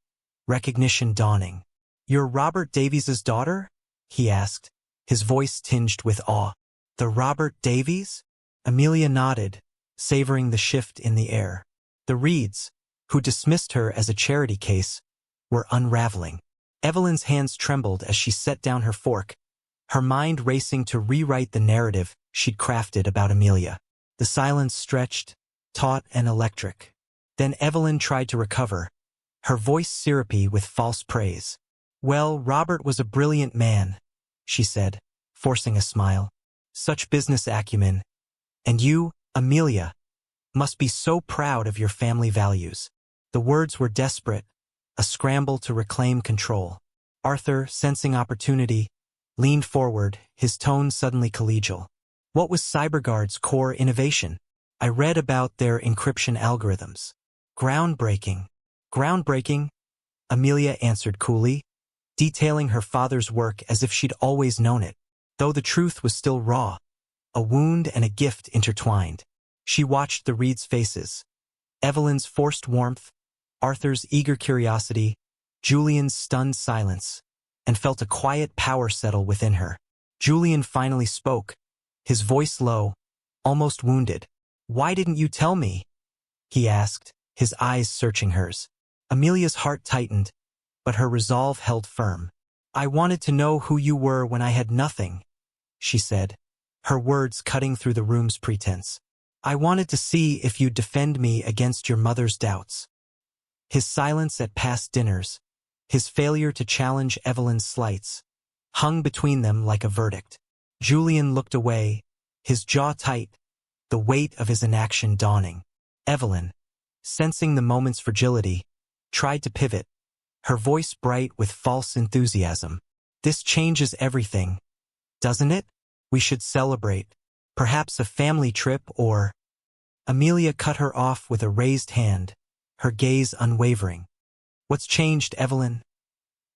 recognition dawning. You're Robert Davies's daughter? He asked, his voice tinged with awe. The Robert Davies? Amelia nodded, savoring the shift in the air. The Reeds, who dismissed her as a charity case, were unraveling. Evelyn's hands trembled as she set down her fork, her mind racing to rewrite the narrative she'd crafted about Amelia. The silence stretched, taut and electric. Then Evelyn tried to recover, her voice syrupy with false praise. Well, Robert was a brilliant man, she said, forcing a smile. Such business acumen. And you, Amelia, must be so proud of your family values. The words were desperate, a scramble to reclaim control. Arthur, sensing opportunity, leaned forward, his tone suddenly collegial. What was CyberGuard's core innovation? I read about their encryption algorithms. Groundbreaking. Groundbreaking, Amelia answered coolly, detailing her father's work as if she'd always known it, though the truth was still raw, a wound and a gift intertwined. She watched the Reeds' faces, Evelyn's forced warmth, Arthur's eager curiosity, Julian's stunned silence, and felt a quiet power settle within her. Julian finally spoke, his voice low, almost wounded. Why didn't you tell me? He asked, his eyes searching hers. Amelia's heart tightened, but her resolve held firm. I wanted to know who you were when I had nothing, she said, her words cutting through the room's pretense. I wanted to see if you'd defend me against your mother's doubts. His silence at past dinners, his failure to challenge Evelyn's slights, hung between them like a verdict. Julian looked away, his jaw tight, the weight of his inaction dawning. Evelyn, sensing the moment's fragility, tried to pivot, her voice bright with false enthusiasm. This changes everything, doesn't it? We should celebrate. Perhaps a family trip or... Amelia cut her off with a raised hand, her gaze unwavering. What's changed, Evelyn?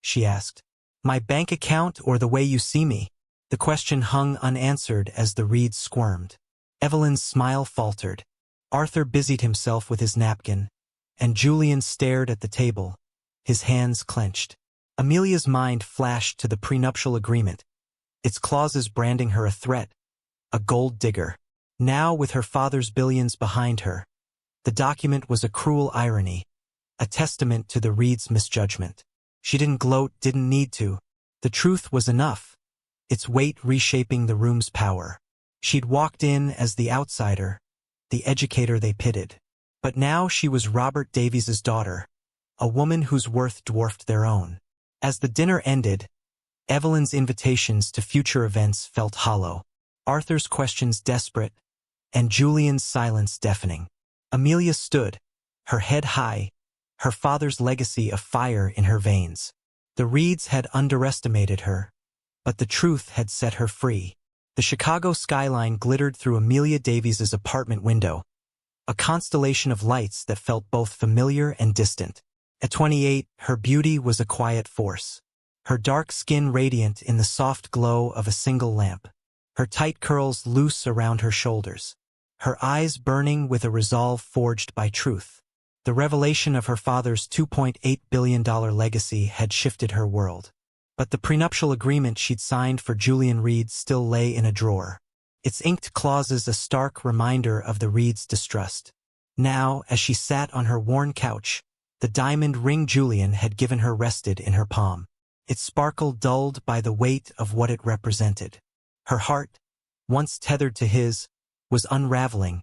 She asked. My bank account or the way you see me? The question hung unanswered as the Reeds squirmed. Evelyn's smile faltered. Arthur busied himself with his napkin, and Julian stared at the table, his hands clenched. Amelia's mind flashed to the prenuptial agreement, its clauses branding her a threat, a gold digger. Now, with her father's billions behind her, the document was a cruel irony, a testament to the Reeds' misjudgment. She didn't gloat, didn't need to. The truth was enough, its weight reshaping the room's power. She'd walked in as the outsider, the educator they pitied. But now she was Robert Davies's daughter, a woman whose worth dwarfed their own. As the dinner ended, Evelyn's invitations to future events felt hollow, Arthur's questions desperate, and Julian's silence deafening. Amelia stood, her head high, her father's legacy of fire in her veins. The Reeds had underestimated her, but the truth had set her free. The Chicago skyline glittered through Amelia Davies's apartment window, a constellation of lights that felt both familiar and distant. At 28, her beauty was a quiet force, her dark skin radiant in the soft glow of a single lamp, her tight curls loose around her shoulders, her eyes burning with a resolve forged by truth. The revelation of her father's $2.8 billion legacy had shifted her world. But the prenuptial agreement she'd signed for Julian Reed still lay in a drawer, its inked clauses a stark reminder of the Reeds' distrust. Now, as she sat on her worn couch, the diamond ring Julian had given her rested in her palm, its sparkle dulled by the weight of what it represented. Her heart, once tethered to his, was unraveling,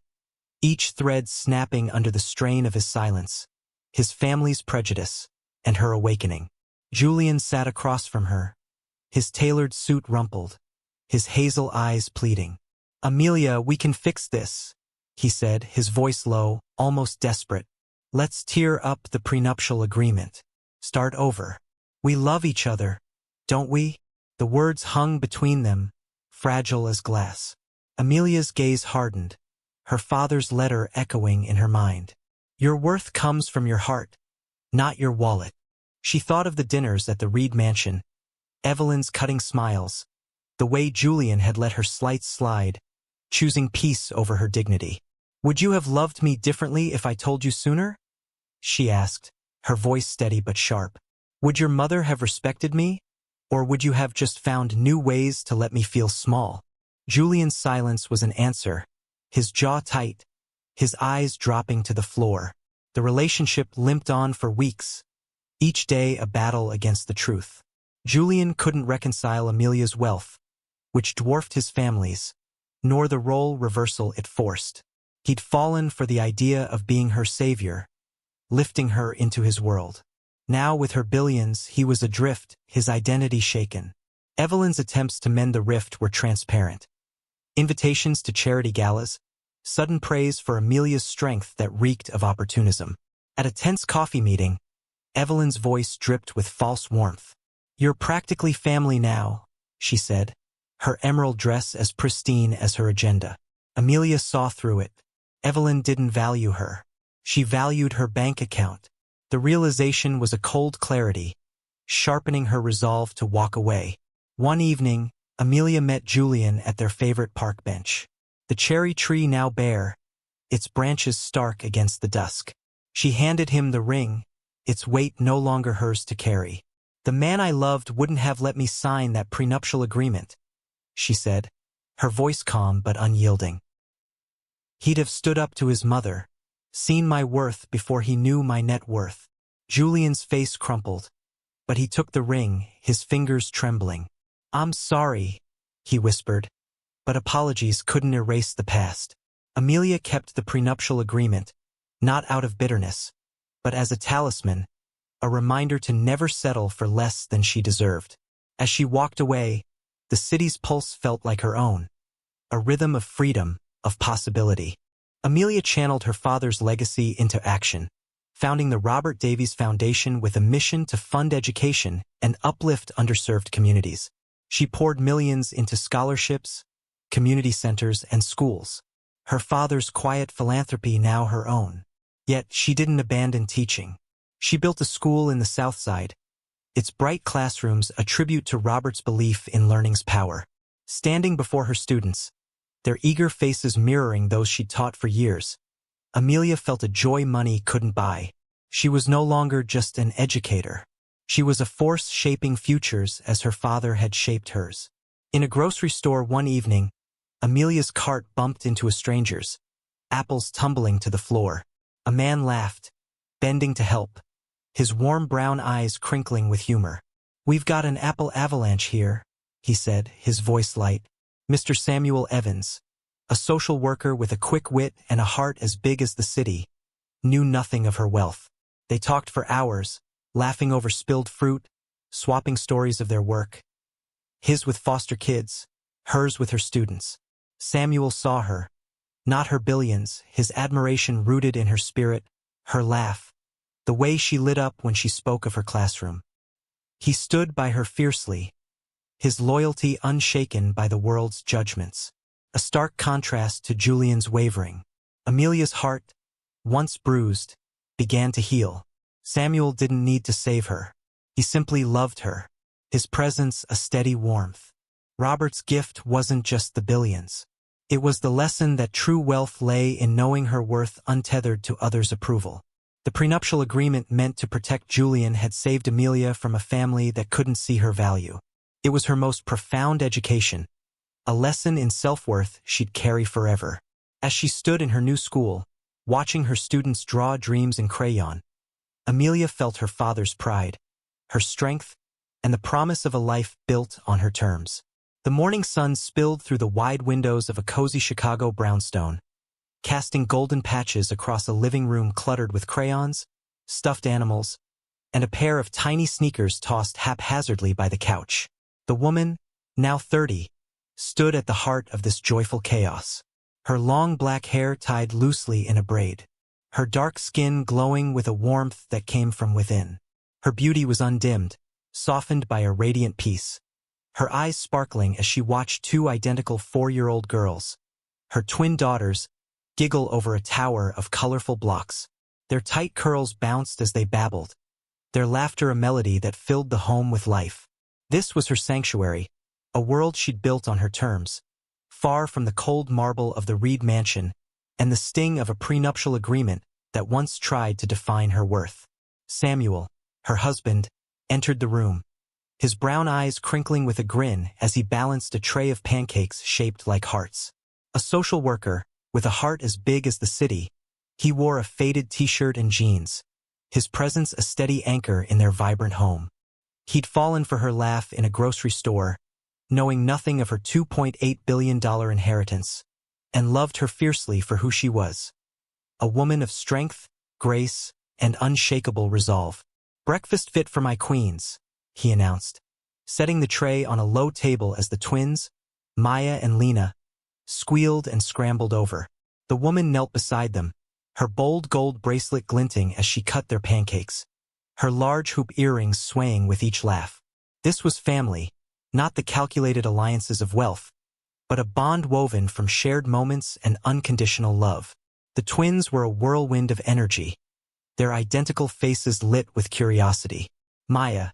each thread snapping under the strain of his silence, his family's prejudice, and her awakening. Julian sat across from her, his tailored suit rumpled, his hazel eyes pleading. "Amelia, we can fix this," he said, his voice low, almost desperate. "Let's tear up the prenuptial agreement. Start over. We love each other, don't we?" The words hung between them, fragile as glass. Amelia's gaze hardened, her father's letter echoing in her mind. "Your worth comes from your heart, not your wallet." She thought of the dinners at the Reed mansion, Evelyn's cutting smiles, the way Julian had let her slights slide, choosing peace over her dignity. "Would you have loved me differently if I told you sooner?" she asked, her voice steady but sharp. "Would your mother have respected me? Or would you have just found new ways to let me feel small?" Julian's silence was an answer, his jaw tight, his eyes dropping to the floor. The relationship limped on for weeks, each day a battle against the truth. Julian couldn't reconcile Amelia's wealth, which dwarfed his family's, nor the role reversal it forced. He'd fallen for the idea of being her savior, lifting her into his world. Now with her billions, he was adrift, his identity shaken. Evelyn's attempts to mend the rift were transparent. Invitations to charity galas, sudden praise for Amelia's strength that reeked of opportunism. At a tense coffee meeting, Evelyn's voice dripped with false warmth. "You're practically family now," she said, her emerald dress as pristine as her agenda. Amelia saw through it. Evelyn didn't value her. She valued her bank account. The realization was a cold clarity, sharpening her resolve to walk away. One evening, Amelia met Julian at their favorite park bench. The cherry tree now bare, its branches stark against the dusk. She handed him the ring, its weight no longer hers to carry. "The man I loved wouldn't have let me sign that prenuptial agreement," she said, her voice calm but unyielding. "He'd have stood up to his mother, seen my worth before he knew my net worth." Julian's face crumpled, but he took the ring, his fingers trembling. "I'm sorry," he whispered, but apologies couldn't erase the past. Amelia kept the prenuptial agreement, not out of bitterness, but as a talisman, a reminder to never settle for less than she deserved. As she walked away, the city's pulse felt like her own, a rhythm of freedom, of possibility. Amelia channeled her father's legacy into action, founding the Robert Davies Foundation with a mission to fund education and uplift underserved communities. She poured millions into scholarships, community centers, and schools, her father's quiet philanthropy now her own. Yet she didn't abandon teaching. She built a school in the South Side, its bright classrooms a tribute to Robert's belief in learning's power. Standing before her students, their eager faces mirroring those she'd taught for years, Amelia felt a joy money couldn't buy. She was no longer just an educator. She was a force shaping futures as her father had shaped hers. In a grocery store one evening, Amelia's cart bumped into a stranger's, apples tumbling to the floor. A man laughed, bending to help, his warm brown eyes crinkling with humor. "We've got an apple avalanche here," he said, his voice light. "Mr. Samuel Evans, a social worker with a quick wit and a heart as big as the city, knew nothing of her wealth. They talked for hours, laughing over spilled fruit, swapping stories of their work. His with foster kids, hers with her students. Samuel saw her, not her billions, his admiration rooted in her spirit, her laugh, the way she lit up when she spoke of her classroom. He stood by her fiercely, his loyalty unshaken by the world's judgments. A stark contrast to Julian's wavering. Amelia's heart, once bruised, began to heal. Samuel didn't need to save her. He simply loved her, his presence a steady warmth. Robert's gift wasn't just the billions. It was the lesson that true wealth lay in knowing her worth untethered to others' approval. The prenuptial agreement meant to protect Julian had saved Amelia from a family that couldn't see her value. It was her most profound education, a lesson in self-worth she'd carry forever. As she stood in her new school, watching her students draw dreams in crayon, Amelia felt her father's pride, her strength, and the promise of a life built on her terms. The morning sun spilled through the wide windows of a cozy Chicago brownstone, casting golden patches across a living room cluttered with crayons, stuffed animals, and a pair of tiny sneakers tossed haphazardly by the couch. The woman, now 30, stood at the heart of this joyful chaos, her long black hair tied loosely in a braid, her dark skin glowing with a warmth that came from within. Her beauty was undimmed, softened by a radiant peace, her eyes sparkling as she watched two identical 4-year-old girls, her twin daughters, giggle over a tower of colorful blocks. Their tight curls bounced as they babbled, their laughter a melody that filled the home with life. This was her sanctuary, a world she'd built on her terms, far from the cold marble of the Reed mansion and the sting of a prenuptial agreement that once tried to define her worth. Samuel, her husband, entered the room, his brown eyes crinkling with a grin as he balanced a tray of pancakes shaped like hearts. A social worker, with a heart as big as the city, he wore a faded t-shirt and jeans, his presence a steady anchor in their vibrant home. He'd fallen for her laugh in a grocery store, knowing nothing of her $2.8 billion inheritance, and loved her fiercely for who she was. A woman of strength, grace, and unshakable resolve. "Breakfast fit for my queens," he announced, setting the tray on a low table as the twins, Maya and Lena, squealed and scrambled over. The woman knelt beside them, her bold gold bracelet glinting as she cut their pancakes, her large hoop earrings swaying with each laugh. This was family, not the calculated alliances of wealth, but a bond woven from shared moments and unconditional love. The twins were a whirlwind of energy, their identical faces lit with curiosity. Maya,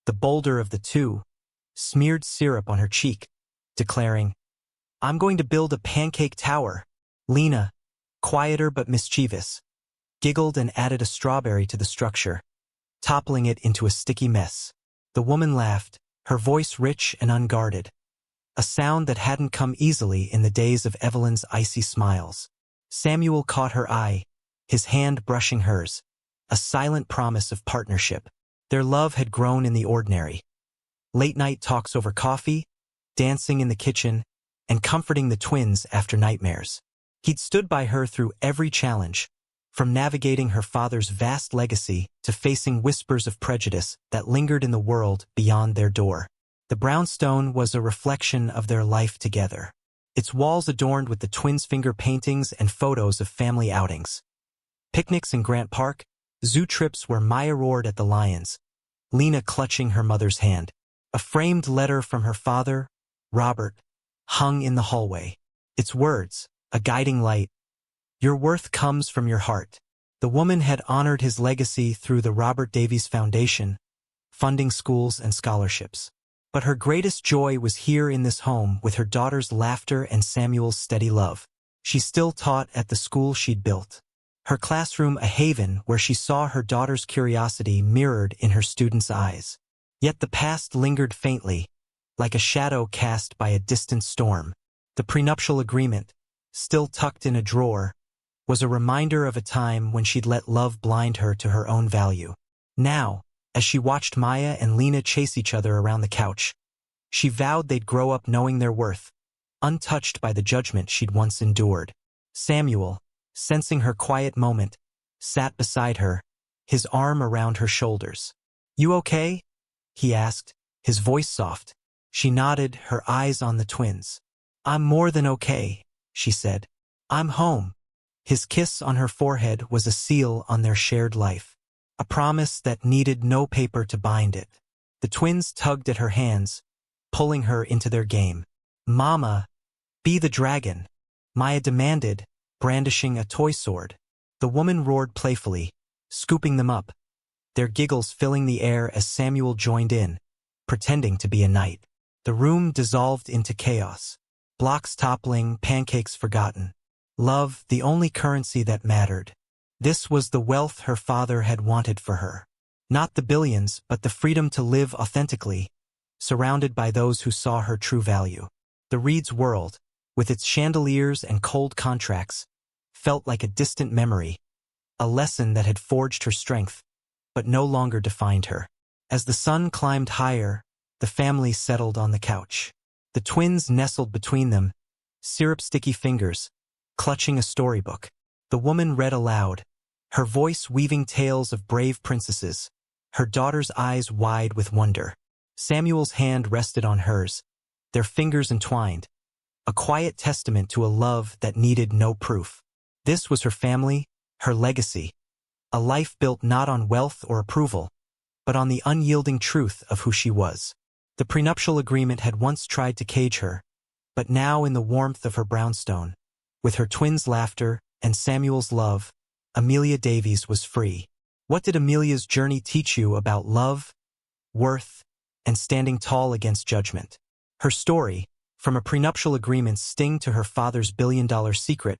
the bolder of the two, smeared syrup on her cheek, declaring, "I'm going to build a pancake tower." Lena, quieter but mischievous, giggled and added a strawberry to the structure, toppling it into a sticky mess. The woman laughed, her voice rich and unguarded, a sound that hadn't come easily in the days of Evelyn's icy smiles. Samuel caught her eye, his hand brushing hers, a silent promise of partnership. Their love had grown in the ordinary. Late-night talks over coffee, dancing in the kitchen, and comforting the twins after nightmares. He'd stood by her through every challenge, from navigating her father's vast legacy to facing whispers of prejudice that lingered in the world beyond their door. The brownstone was a reflection of their life together, its walls adorned with the twins' finger paintings and photos of family outings. Picnics in Grant Park, zoo trips where Maya roared at the lions, Lena clutching her mother's hand. A framed letter from her father, Robert, hung in the hallway. Its words, a guiding light, "Your worth comes from your heart." The woman had honored his legacy through the Robert Davies Foundation, funding schools and scholarships. But her greatest joy was here in this home with her daughter's laughter and Samuel's steady love. She still taught at the school she'd built, her classroom a haven where she saw her daughter's curiosity mirrored in her students' eyes. Yet the past lingered faintly, like a shadow cast by a distant storm. The prenuptial agreement, still tucked in a drawer, was a reminder of a time when she'd let love blind her to her own value. Now, as she watched Maya and Lena chase each other around the couch, she vowed they'd grow up knowing their worth, untouched by the judgment she'd once endured. Samuel, sensing her quiet moment, sat beside her, his arm around her shoulders. "You okay?" he asked, his voice soft. She nodded, her eyes on the twins. "I'm more than okay," she said. "I'm home." His kiss on her forehead was a seal on their shared life, a promise that needed no paper to bind it. The twins tugged at her hands, pulling her into their game. "Mama, be the dragon," Maya demanded, brandishing a toy sword. The woman roared playfully, scooping them up, their giggles filling the air as Samuel joined in, pretending to be a knight. The room dissolved into chaos, blocks toppling, pancakes forgotten. Love, the only currency that mattered. This was the wealth her father had wanted for her. Not the billions, but the freedom to live authentically, surrounded by those who saw her true value. The Reed's world, with its chandeliers and cold contracts, felt like a distant memory, a lesson that had forged her strength, but no longer defined her. As the sun climbed higher, the family settled on the couch. The twins nestled between them, syrup-sticky fingers, clutching a storybook. The woman read aloud, her voice weaving tales of brave princesses, her daughter's eyes wide with wonder. Samuel's hand rested on hers, their fingers entwined, a quiet testament to a love that needed no proof. This was her family, her legacy, a life built not on wealth or approval, but on the unyielding truth of who she was. The prenuptial agreement had once tried to cage her, but now in the warmth of her brownstone, with her twins' laughter and Samuel's love, Amelia Davies was free. What did Amelia's journey teach you about love, worth, and standing tall against judgment? Her story, from a prenuptial agreement's sting to her father's billion-dollar secret,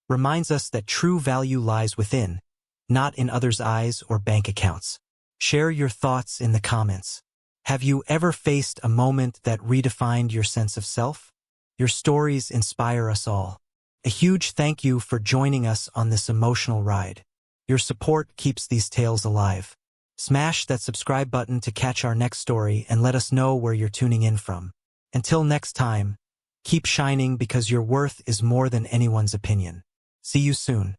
reminds us that true value lies within, not in others' eyes or bank accounts. Share your thoughts in the comments. Have you ever faced a moment that redefined your sense of self? Your stories inspire us all. A huge thank you for joining us on this emotional ride. Your support keeps these tales alive. Smash that subscribe button to catch our next story and let us know where you're tuning in from. Until next time, keep shining because your worth is more than anyone's opinion. See you soon.